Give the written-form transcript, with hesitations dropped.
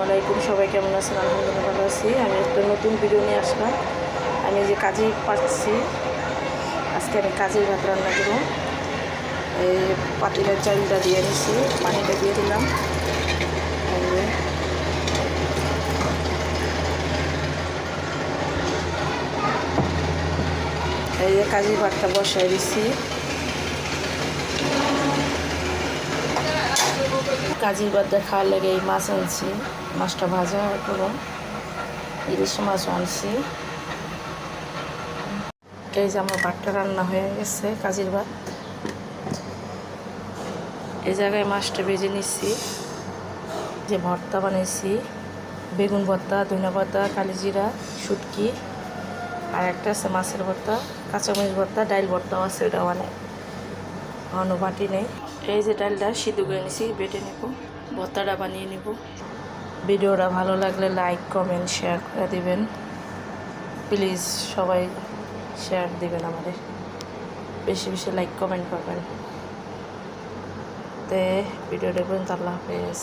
আলাইকুম, সবাই কেমন আছেন? আলহামদুলিল্লাহ ভালো আছি। আমি একটা নতুন ভিডিও নিয়ে আসলাম। আমি যে কাজে পাচ্ছি, আজকে আমি কাজের ভাত রান্না করব। এই পাতিলের চালটা দিয়ে নিছি, পানিটা দিয়ে দিলাম। এই যে কাজের ভাতটা বসাই দিছি। কাজের ভাতটা খাওয়ার লেগে এই মাছ আনছি, মাছটা ভাজা করব। ইলিশ মাছ আনছি। এই যে আমার ভাতটা রান্না হয়ে গেছে, কাজের ভাত। এই জায়গায় মাছটা ভেজে নিচ্ছি, যে ভর্তা বানিয়েছি, বেগুন ভর্তা, ধনিয়া পাতা, কালিজিরা, শুটকি, আর একটা আছে মাছের ভর্তা, কাঁচামরিচ ভর্তা, ডাইল ভর্তাও আছে, ওটা মানে অন্য বাটি নেই। এই যে ডালটা সিদ্ধ করে নিছি, বেটে নেব, ভর্তাটা বানিয়ে নেব। ভিডিওটা ভালো লাগলে লাইক কমেন্ট শেয়ার করে দিবেন প্লিজ। সবাই শেয়ার দিবেন, আমাদের বেশি বেশি লাইক কমেন্ট করবেন। তে ভিডিওটা পর্যন্ত, আল্লাহ হাফেজ।